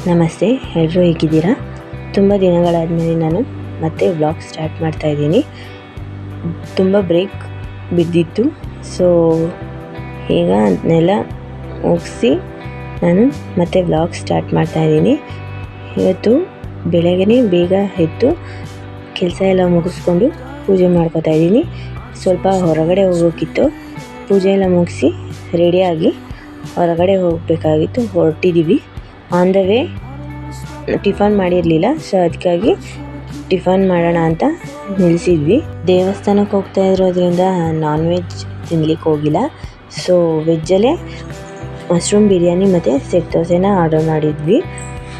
ನಮಸ್ತೆ, ಎಲ್ಲರೂ ಹೇಗಿದ್ದೀರಾ? ತುಂಬ ದಿನಗಳಾದಮೇಲೆ ನಾನು ಮತ್ತೆ ವ್ಲಾಗ್ ಸ್ಟಾರ್ಟ್ ಮಾಡ್ತಾಯಿದ್ದೀನಿ. ತುಂಬ ಬ್ರೇಕ್ ಬಿದ್ದಿತ್ತು. ಸೊ ಈಗ ಅದನ್ನೆಲ್ಲ ಮುಗಿಸಿ ನಾನು ಮತ್ತೆ ವ್ಲಾಗ್ ಸ್ಟಾರ್ಟ್ ಮಾಡ್ತಾಯಿದ್ದೀನಿ. ಇವತ್ತು ಬೆಳಗ್ಗೆ ಬೇಗ ಎದ್ದು ಕೆಲಸ ಎಲ್ಲ ಮುಗಿಸ್ಕೊಂಡು ಪೂಜೆ ಮಾಡ್ಕೋತಾ ಇದ್ದೀನಿ. ಸ್ವಲ್ಪ ಹೊರಗಡೆ ಹೋಗೋಕ್ಕಿತ್ತು. ಪೂಜೆ ಎಲ್ಲ ಮುಗಿಸಿ ರೆಡಿಯಾಗಿ ಹೊರಗಡೆ ಹೋಗಬೇಕಾಗಿತ್ತು. ಹೊರಟಿದ್ದೀವಿ. ಆನ್ ದ ವೇ ಟಿಫನ್ ಮಾಡಿರಲಿಲ್ಲ, ಸೊ ಅದಕ್ಕಾಗಿ ಟಿಫನ್ ಮಾಡೋಣ ಅಂತ ನಿಲ್ಲಿಸಿದ್ವಿ. ದೇವಸ್ಥಾನಕ್ಕೆ ಹೋಗ್ತಾ ಇರೋದ್ರಿಂದ ನಾನ್ ವೆಜ್ ತಿನ್ಲಿಕ್ಕೆ ಹೋಗಿಲ್ಲ. ಸೊ ವೆಜ್ಜಲ್ಲೇ ಮಶ್ರೂಮ್ ಬಿರಿಯಾನಿ ಮತ್ತು ಸೆಟ್ ದೋಸೆನ ಆರ್ಡರ್ ಮಾಡಿದ್ವಿ.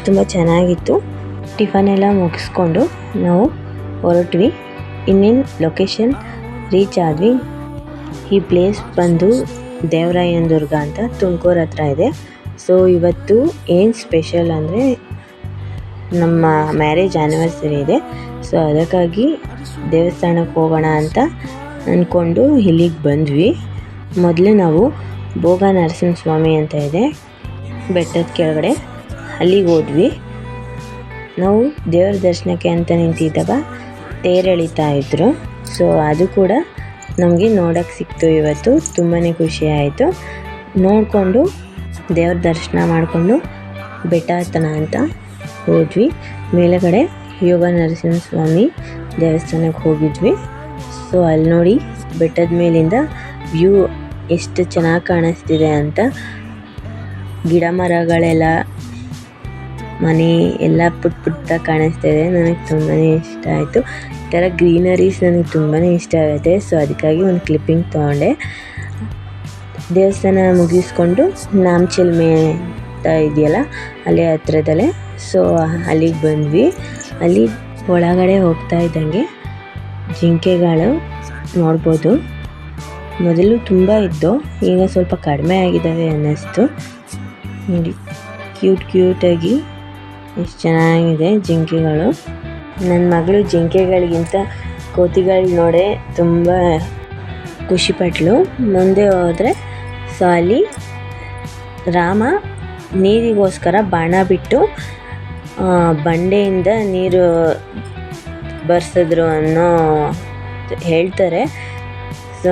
ತುಂಬ ಚೆನ್ನಾಗಿತ್ತು. ಟಿಫನ್ ಎಲ್ಲ ಮುಗಿಸ್ಕೊಂಡು ನಾವು ಹೊರಟ್ವಿ. ಇನ್ನೇನು ಲೊಕೇಶನ್ ರೀಚ್ ಆದ್ವಿ. ಈ ಪ್ಲೇಸ್ ಬಂದು ದೇವರಾಯನ ದುರ್ಗ ಅಂತ ತುಮಕೂರು ಹತ್ರ ಇದೆ. ಸೊ ಇವತ್ತು ಏನು ಸ್ಪೆಷಲ್ ಅಂದರೆ ನಮ್ಮ ಮ್ಯಾರೇಜ್ ಆ್ಯನಿವರ್ಸರಿ ಇದೆ. ಸೊ ಅದಕ್ಕಾಗಿ ದೇವಸ್ಥಾನಕ್ಕೆ ಹೋಗೋಣ ಅಂತ ಅಂದ್ಕೊಂಡು ಇಲ್ಲಿಗೆ ಬಂದ್ವಿ. ಮೊದಲು ನಾವು ಭೋಗ ನರಸಿಂಹಸ್ವಾಮಿ ಅಂತ ಇದೆ ಬೆಟ್ಟದ ಕೆಳಗಡೆ, ಅಲ್ಲಿಗೆ ಹೋದ್ವಿ. ನಾವು ದೇವ್ರ ದರ್ಶನಕ್ಕೆ ಅಂತ ನಿಂತಿದ್ದಾಗ ತೇರು ಎಳಿತಾ ಇದ್ರು. ಸೊ ಅದು ಕೂಡ ನಮಗೆ ನೋಡೋಕ್ಕೆ ಸಿಕ್ತು. ಇವತ್ತು ತುಂಬಾ ಖುಷಿ ಆಯಿತು. ನೋಡಿಕೊಂಡು ದೇವ್ರ ದರ್ಶನ ಮಾಡಿಕೊಂಡು ಬೆಟ್ಟ ಹತ್ತೋಣ ಅಂತ ಹೋದ್ವಿ. ಮೇಲುಗಡೆ ಯೋಗ ನರಸಿಂಹಸ್ವಾಮಿ ದೇವಸ್ಥಾನಕ್ಕೆ ಹೋಗಿದ್ವಿ. ಸೊ ಅಲ್ಲಿ ನೋಡಿ ಬೆಟ್ಟದ ಮೇಲಿಂದ ವ್ಯೂ ಎಷ್ಟು ಚೆನ್ನಾಗಿ ಕಾಣಿಸ್ತಿದೆ ಅಂತ. ಗಿಡ ಮರಗಳೆಲ್ಲ, ಮನೆ ಎಲ್ಲ ಪುಟ್ಟ ಕಾಣಿಸ್ತಿದೆ. ನನಗೆ ತುಂಬಾ ಇಷ್ಟ ಆಯಿತು. ಈ ಥರ ಗ್ರೀನರೀಸ್ ನನಗೆ ತುಂಬಾ ಇಷ್ಟ ಆಗುತ್ತೆ. ಸೊ ಅದಕ್ಕಾಗಿ ಒಂದು ಕ್ಲಿಪ್ಪಿಂಗ್ ತೊಗೊಂಡೆ. ದೇವಸ್ಥಾನ ಮುಗಿಸ್ಕೊಂಡು ನಾಮಚಿಲ್ಮೆ ಅಂತ ಇದೆಯಲ್ಲ ಅಲ್ಲಿ ಹತ್ರದಲ್ಲೇ, ಸೊ ಅಲ್ಲಿಗೆ ಬಂದ್ವಿ. ಅಲ್ಲಿ ಒಳಗಡೆ ಹೋಗ್ತಾ ಇದ್ದಂಗೆ ಜಿಂಕೆಗಳು ನೋಡ್ಬೋದು. ಮೊದಲು ತುಂಬ ಇದ್ದು, ಈಗ ಸ್ವಲ್ಪ ಕಡಿಮೆ ಆಗಿದ್ದಾವೆ ಅನ್ನಿಸ್ತು. ನೋಡಿ ಕ್ಯೂಟಾಗಿ ಎಷ್ಟು ಚೆನ್ನಾಗಿದೆ ಜಿಂಕೆಗಳು. ನನ್ನ ಮಗಳು ಜಿಂಕೆಗಳಿಗಿಂತ ಕೋತಿಗಳು ನೋಡೇ ತುಂಬ ಖುಷಿಪಟ್ಲು. ಮುಂದೆ ಹೋದರೆ ಸೊ ಅಲ್ಲಿ ರಾಮ ನೀರಿಗೋಸ್ಕರ ಬಾಣ ಬಿಟ್ಟು ಬಂಡೆಯಿಂದ ನೀರು ಬರ್ಸಿದ್ರು ಅನ್ನೋ ಹೇಳ್ತಾರೆ. ಸೊ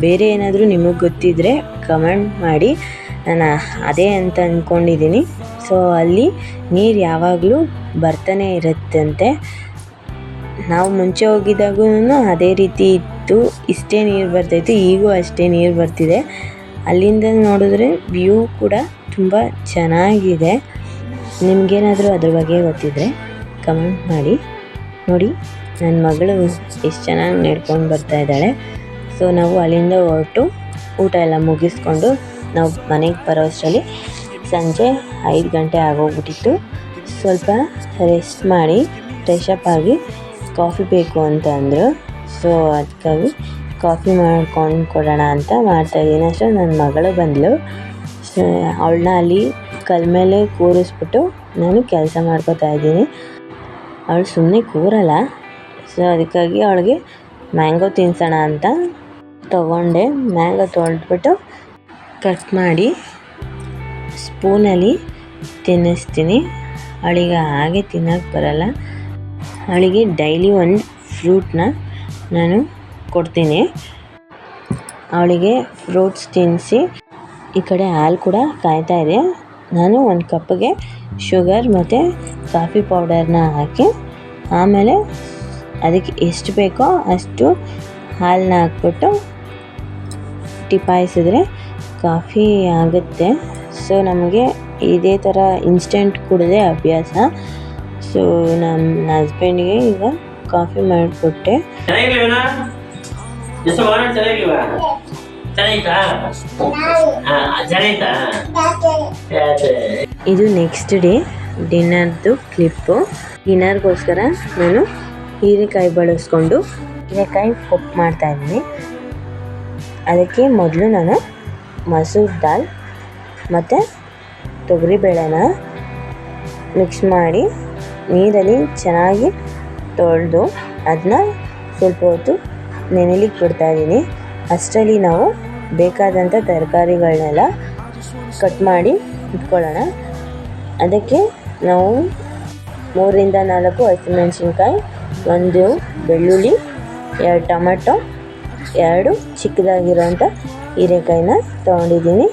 ಬೇರೆ ಏನಾದರೂ ನಿಮಗೆ ಗೊತ್ತಿದ್ದರೆ ಕಮೆಂಟ್ ಮಾಡಿ. ನಾನು ಅದೇ ಅಂತ ಅಂದ್ಕೊಂಡಿದ್ದೀನಿ. ಸೊ ಅಲ್ಲಿ ನೀರು ಯಾವಾಗಲೂ ಬರ್ತಾನೆ ಇರುತ್ತಂತೆ. ನಾವು ಮುಂಚೆ ಹೋಗಿದ್ದಾಗೂ ಅದೇ ರೀತಿ ಇತ್ತು. ಇಷ್ಟೇ ನೀರು ಬರ್ತಾಯಿತ್ತು, ಈಗೂ ಅಷ್ಟೇ ನೀರು ಬರ್ತಿದೆ. ಅಲ್ಲಿಂದ ನೋಡಿದ್ರೆ ವ್ಯೂ ಕೂಡ ತುಂಬ ಚೆನ್ನಾಗಿದೆ. ನಿಮಗೇನಾದರೂ ಅದ್ರ ಬಗ್ಗೆ ಗೊತ್ತಿದ್ದರೆ ಕಮೆಂಟ್ ಮಾಡಿ. ನೋಡಿ ನನ್ನ ಮಗಳು ಎಷ್ಟು ಚೆನ್ನಾಗಿ ನಡ್ಕೊಂಡು ಬರ್ತಾ ಇದ್ದಾಳೆ. ಸೊ ನಾವು ಅಲ್ಲಿಂದ ಹೊರಟು ಊಟ ಎಲ್ಲ ಮುಗಿಸ್ಕೊಂಡು ನಾವು ಮನೆಗೆ ಬರೋ ಅಷ್ಟರಲ್ಲಿ ಸಂಜೆ 5 ಗಂಟೆ ಆಗೋಗ್ಬಿಟ್ಟಿತ್ತು. ಸ್ವಲ್ಪ ರೆಸ್ಟ್ ಮಾಡಿ ಫ್ರೆಶಪ್ ಆಗಿ ಕಾಫಿ ಬೇಕು ಅಂತ ಅಂದರು. ಸೊ ಅದಕ್ಕಾಗಿ ಕಾಫಿ ಮಾಡ್ಕೊಂಡು ಕೊಡೋಣ ಅಂತ ಮಾಡ್ತಾಯಿದ್ದೀನಿ. ಅಷ್ಟೇ ನನ್ನ ಮಗಳು ಬಂದಳು. ಸೊ ಅವಳನ್ನ ಅಲ್ಲಿ ಕಲ್ ಮೇಲೆ ಕೂರಿಸ್ಬಿಟ್ಟು ನಾನು ಕೆಲಸ ಮಾಡ್ಕೋತಾ ಇದ್ದೀನಿ. ಅವಳು ಸುಮ್ಮನೆ ಕೂರಲ್ಲ. ಸೊ ಅದಕ್ಕಾಗಿ ಅವಳಿಗೆ ಮ್ಯಾಂಗೋ ತಿನ್ನಿಸೋಣ ಅಂತ ತೊಗೊಂಡೆ. ಮ್ಯಾಂಗೋ ತೊಳೆದ್ಬಿಟ್ಟು ಕಟ್ ಮಾಡಿ ಸ್ಪೂನಲ್ಲಿ ತಿನ್ನಿಸ್ತೀನಿ. ಅವಳಿಗೆ ಹಾಗೆ ತಿನ್ನೋಕ್ಕೆ ಬರಲ್ಲ. ಅವಳಿಗೆ ಡೈಲಿ ಒಂದು ಫ್ರೂಟ್ನ ನಾನು ಕೊಡ್ತೀನಿ. ಅವಳಿಗೆ ಫ್ರೂಟ್ಸ್ ತಿನ್ನಿಸಿ ಈ ಕಡೆ ಹಾಲು ಕೂಡ ಕಾಯ್ತಾ ಇದೆ. ನಾನು ಒಂದು ಕಪ್ಪಿಗೆ ಶುಗರ್ ಮತ್ತು ಕಾಫಿ ಪೌಡರ್ನ ಹಾಕಿ ಆಮೇಲೆ ಅದಕ್ಕೆ ಎಷ್ಟು ಬೇಕೋ ಅಷ್ಟು ಹಾಲನ್ನ ಹಾಕ್ಬಿಟ್ಟು ಟಿಪಾಯಿಸಿದ್ರೆ ಕಾಫಿ ಆಗುತ್ತೆ. ಸೊ ನಮಗೆ ಇದೇ ಥರ ಇನ್ಸ್ಟೆಂಟ್ ಕುಡಿದೇ ಅಭ್ಯಾಸ. ಸೊ ನಮ್ಮ ಹಸ್ಬೆಂಡ್ಗೆ ಈಗ ಕಾಫಿ ಮಾಡಿಕೊಟ್ಟೆ. ಇದು ನೆಕ್ಸ್ಟ್ ಡೇ ಡಿನ್ನರ್ದು ಕ್ಲಿಪ್ಪು. ಡಿನ್ನರ್ಗೋಸ್ಕರ ನಾನು ಹೀರೆಕಾಯಿ ಬಳಸ್ಕೊಂಡು ಹೀರೆಕಾಯಿ ಪಪ್ಪು ಮಾಡ್ತಾಯಿದ್ದೀನಿ. ಅದಕ್ಕೆ ಮೊದಲು ನಾನು ಮಸೂರ್ ದಾಲ್ ಮತ್ತು ತೊಗರಿಬೇಳೆನ ಮಿಕ್ಸ್ ಮಾಡಿ ನೀರಲ್ಲಿ ಚೆನ್ನಾಗಿ ತೊಳೆದು ಅದನ್ನ ಸ್ವಲ್ಪ ಹೊತ್ತು ನೆನೆಲಿಕ್ಕೆ ಬಿಡ್ತಾಯಿದ್ದೀನಿ. ಅಷ್ಟರಲ್ಲಿ ನಾವು ಬೇಕಾದಂಥ ತರಕಾರಿಗಳನ್ನೆಲ್ಲ ಕಟ್ ಮಾಡಿ ಇಟ್ಕೊಳ್ಳೋಣ. ಅದಕ್ಕೆ ನಾವು 3ರಿಂದ 4 ಹಸಿಮೆಣಸಿನ್ಕಾಯಿ, 1 ಬೆಳ್ಳುಳ್ಳಿ, 2 ಟೊಮೆಟೊ, 2 ಚಿಕ್ಕದಾಗಿರೋಂಥ ಹೀರೆಕಾಯಿನ ತೊಗೊಂಡಿದ್ದೀನಿ.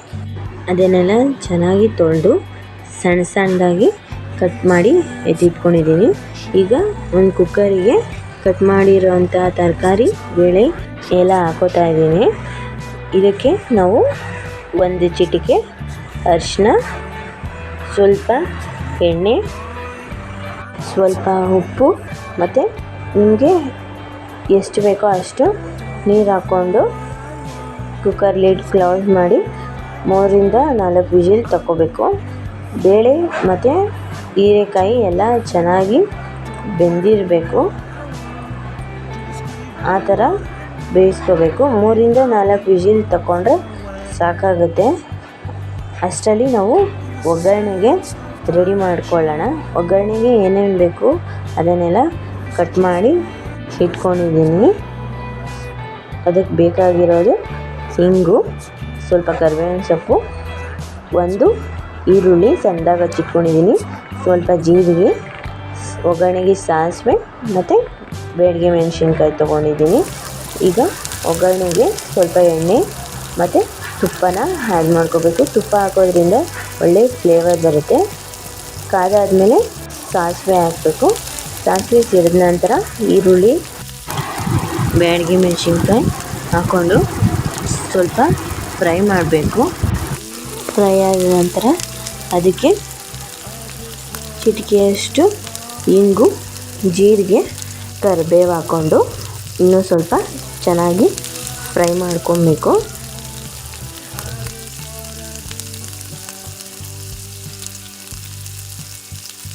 ಅದನ್ನೆಲ್ಲ ಚೆನ್ನಾಗಿ ತೊಳೆದು ಸಣ್ಣ ಸಣ್ಣದಾಗಿ ಕಟ್ ಮಾಡಿ ಎತ್ತಿಟ್ಕೊಂಡಿದ್ದೀನಿ. ಈಗ ಒಂದು ಕುಕ್ಕರಿಗೆ ಕಟ್ ಮಾಡಿರೋಂಥ ತರಕಾರಿ, ಬೇಳೆ ಎಲ್ಲ ಹಾಕೋತಾ ಇದ್ದೀನಿ. ಇದಕ್ಕೆ ನಾವು 1 ಚಿಟಿಕೆ ಅರಿಶಿನ, ಸ್ವಲ್ಪ ಎಣ್ಣೆ, ಸ್ವಲ್ಪ ಉಪ್ಪು ಮತ್ತು ನಿಮಗೆ ಎಷ್ಟು ಬೇಕೋ ಅಷ್ಟು ನೀರು ಹಾಕ್ಕೊಂಡು ಕುಕ್ಕರ್ ಲಿಡ್ ಕ್ಲೋಸ್ ಮಾಡಿ 3ರಿಂದ 4 ವಿಜಿಲ್ ತಗೋಬೇಕು. ಬೇಳೆ ಮತ್ತು ಹೀರೆಕಾಯಿ ಎಲ್ಲ ಚೆನ್ನಾಗಿ ಬೆಂದಿರಬೇಕು, ಆ ಥರ ಬೇಯಿಸ್ಕೋಬೇಕು. 3ರಿಂದ 4 ವಿಜಿಲ್ ತಗೊಂಡ್ರೆ ಸಾಕಾಗುತ್ತೆ. ಅಷ್ಟರಲ್ಲಿ ನಾವು ಒಗ್ಗರಣೆಗೆ ರೆಡಿ ಮಾಡ್ಕೊಳ್ಳೋಣ. ಒಗ್ಗರಣೆಗೆ ಏನೇನು ಬೇಕು ಅದನ್ನೆಲ್ಲ ಕಟ್ ಮಾಡಿ ಇಟ್ಕೊಂಡಿದ್ದೀನಿ. ಅದಕ್ಕೆ ಬೇಕಾಗಿರೋದು ಹಿಂಗು, ಸ್ವಲ್ಪ ಕರಿಬೇವಿನ ಸೊಪ್ಪು, 1 ಈರುಳ್ಳಿ ಸಣ್ಣದಾಗಿ ಹಚ್ಚಿಟ್ಕೊಂಡಿದ್ದೀನಿ, ಸ್ವಲ್ಪ ಜೀರಿಗೆ, ಒಗ್ಗರಣೆಗೆ ಸಾಸಿವೆ ಮತ್ತು ಬ್ಯಾಡಗಿ ಮೆಣಸಿನ್ಕಾಯಿ ತೊಗೊಂಡಿದ್ದೀನಿ. ಈಗ ಒಗ್ಗರಣೆಗೆ ಸ್ವಲ್ಪ ಎಣ್ಣೆ ಮತ್ತು ತುಪ್ಪನ ಆ್ಯಡ್ ಮಾಡ್ಕೋಬೇಕು. ತುಪ್ಪ ಹಾಕೋದ್ರಿಂದ ಒಳ್ಳೆ ಫ್ಲೇವರ್ ಬರುತ್ತೆ. ಕಾದಾದಮೇಲೆ ಸಾಸಿವೆ ಹಾಕಬೇಕು. ಸಾಸಿವೆ ಸಿಡಿದ ನಂತರ ಈರುಳ್ಳಿ, ಬ್ಯಾಡಗಿ ಮೆಣಸಿನ್ಕಾಯಿ ಹಾಕ್ಕೊಂಡು ಸ್ವಲ್ಪ ಫ್ರೈ ಮಾಡಬೇಕು. ಫ್ರೈ ಆದ ನಂತರ ಅದಕ್ಕೆ ಚಿಟಿಕೆಯಷ್ಟು ಇಂಗು, ಜೀರಿಗೆ, ಕರಿಬೇವು ಹಾಕ್ಕೊಂಡು ಇನ್ನೂ ಸ್ವಲ್ಪ ಚೆನ್ನಾಗಿ ಫ್ರೈ ಮಾಡ್ಕೊಬೇಕು.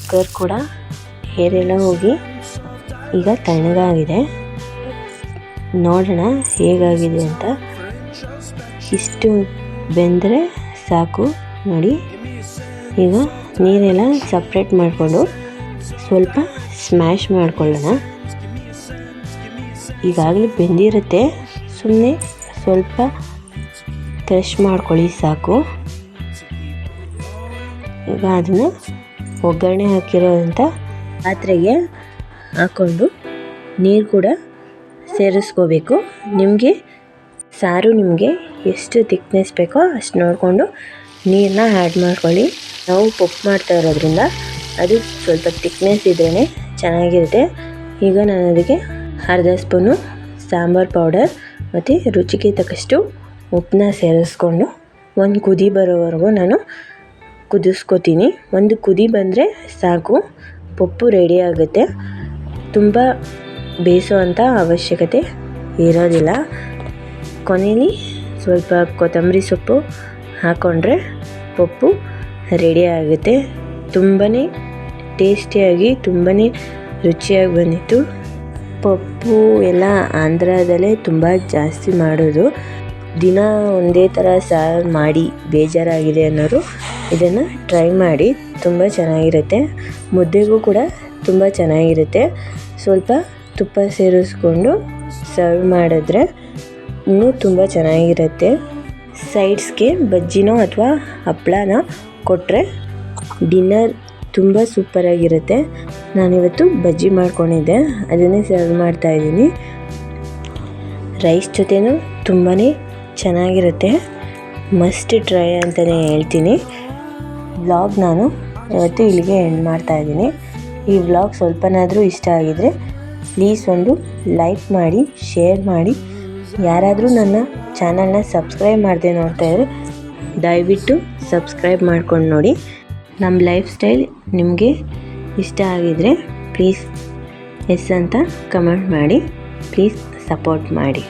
ಕುಕ್ಕರ್ ಕೂಡ ಏರೆಲ್ಲ ಹೋಗಿ ಈಗ ತಣ್ಣಗಾಗಿದೆ. ನೋಡೋಣ ಹೇಗಾಗಿದೆ ಅಂತ. ಇಷ್ಟು ಬೆಂದರೆ ಸಾಕು ನೋಡಿ. ಈಗ ನೀರೆಲ್ಲ ಸಪ್ರೇಟ್ ಮಾಡಿಕೊಂಡು ಸ್ವಲ್ಪ ಸ್ಮ್ಯಾಶ್ ಮಾಡ್ಕೊಳ್ಳೋಣ. ಈಗಾಗಲೇ ಬೆಂದಿರುತ್ತೆ, ಸುಮ್ಮನೆ ಸ್ವಲ್ಪ ಕ್ರಷ್ ಮಾಡ್ಕೊಳ್ಳಿ ಸಾಕು. ಈಗ ಅದನ್ನು ಒಗ್ಗರಣೆ ಹಾಕಿರೋಂಥ ಪಾತ್ರೆಗೆ ಹಾಕ್ಕೊಂಡು ನೀರು ಕೂಡ ಸೇರಿಸ್ಕೋಬೇಕು. ಸಾರು ನಿಮಗೆ ಎಷ್ಟು ಥಿಕ್ನೆಸ್ ಬೇಕೋ ಅಷ್ಟು ನೋಡಿಕೊಂಡು ನೀರನ್ನ ಆ್ಯಡ್ ಮಾಡ್ಕೊಳ್ಳಿ. ನಾವು ಪಪ್ಪು ಮಾಡ್ತಾ ಇರೋದ್ರಿಂದ ಅದು ಸ್ವಲ್ಪ ಥಿಕ್ನೆಸ್ ಇದ್ರೇ ಚೆನ್ನಾಗಿರುತ್ತೆ. ಈಗ ನಾನು ಅದಕ್ಕೆ ಅರ್ಧ ಸ್ಪೂನು ಸಾಂಬಾರು ಪೌಡರ್ ಮತ್ತು ರುಚಿಗೆ ತಕ್ಕಷ್ಟು ಉಪ್ಪನ್ನ ಸೇರಿಸ್ಕೊಂಡು ಒಂದು ಕುದಿ ಬರೋವರೆಗೂ ನಾನು ಕುದಿಸ್ಕೊತೀನಿ. ಒಂದು ಕುದಿ ಬಂದರೆ ಸಾಕು, ಪಪ್ಪು ರೆಡಿ ಆಗುತ್ತೆ. ತುಂಬ ಬೇಯಿಸೋ ಅಂಥ ಅವಶ್ಯಕತೆ ಇರೋದಿಲ್ಲ. ಕೊನೆಯಲ್ಲಿ ಸ್ವಲ್ಪ ಕೊತ್ತಂಬರಿ ಸೊಪ್ಪು ಹಾಕ್ಕೊಂಡ್ರೆ ಪಪ್ಪು ರೆಡಿ ಆಗುತ್ತೆ. ತುಂಬಾ ಟೇಸ್ಟಿಯಾಗಿ ತುಂಬಾ ರುಚಿಯಾಗಿ ಬಂದಿತ್ತು. ಪಪ್ಪು ಎಲ್ಲ ಆಂಧ್ರದಲ್ಲೇ ತುಂಬ ಜಾಸ್ತಿ ಮಾಡೋದು. ದಿನ ಒಂದೇ ಥರ ಸಾರು ಮಾಡಿ ಬೇಜಾರಾಗಿದೆ ಅನ್ನೋರು ಇದನ್ನು ಟ್ರೈ ಮಾಡಿ, ತುಂಬ ಚೆನ್ನಾಗಿರುತ್ತೆ. ಮುದ್ದೆಗೂ ಕೂಡ ತುಂಬ ಚೆನ್ನಾಗಿರುತ್ತೆ. ಸ್ವಲ್ಪ ತುಪ್ಪ ಸೇರಿಸ್ಕೊಂಡು ಸರ್ವ್ ಮಾಡಿದ್ರೆ ಇನ್ನೂ ತುಂಬ ಚೆನ್ನಾಗಿರುತ್ತೆ. ಸೈಡ್ಸ್ಗೆ ಬಜ್ಜಿನೋ ಅಥವಾ ಹಪ್ಪಳನ ಕೊಟ್ಟರೆ ಡಿನ್ನರ್ ತುಂಬ ಸೂಪರಾಗಿರುತ್ತೆ. ನಾನಿವತ್ತು ಬಜ್ಜಿ ಮಾಡ್ಕೊಂಡಿದ್ದೆ, ಅದನ್ನೇ ಸರ್ವ್ ಮಾಡ್ತಾಯಿದ್ದೀನಿ. ರೈಸ್ ಜೊತೆನೂ ತುಂಬಾ ಚೆನ್ನಾಗಿರುತ್ತೆ. ಮಸ್ಟ್ ಟ್ರೈ ಅಂತಲೇ ಹೇಳ್ತೀನಿ. ವ್ಲಾಗ್ ನಾನು ಇವತ್ತು ಇಲ್ಲಿಗೆ ಎಂಡ್ ಮಾಡ್ತಾಯಿದ್ದೀನಿ. ಈ ವ್ಲಾಗ್ ಸ್ವಲ್ಪನಾದರೂ ಇಷ್ಟ ಆಗಿದರೆ ಪ್ಲೀಸ್ ಒಂದು ಲೈಕ್ ಮಾಡಿ, ಶೇರ್ ಮಾಡಿ. ಯಾರಾದರೂ ನನ್ನ ಚಾನಲ್ನ ಸಬ್ಸ್ಕ್ರೈಬ್ ಮಾಡದೆ ನೋಡ್ತಾ ಇದ್ದರೆ ದಯವಿಟ್ಟು ಸಬ್ಸ್ಕ್ರೈಬ್ ಮಾಡ್ಕೊಂಡು ನೋಡಿ. ನಮ್ಮ ಲೈಫ್ ಸ್ಟೈಲ್ ನಿಮಗೆ ಇಷ್ಟ ಆಗಿದರೆ ಪ್ಲೀಸ್ ಎಸ್ ಅಂತ ಕಮೆಂಟ್ ಮಾಡಿ. ಪ್ಲೀಸ್ ಸಪೋರ್ಟ್ ಮಾಡಿ.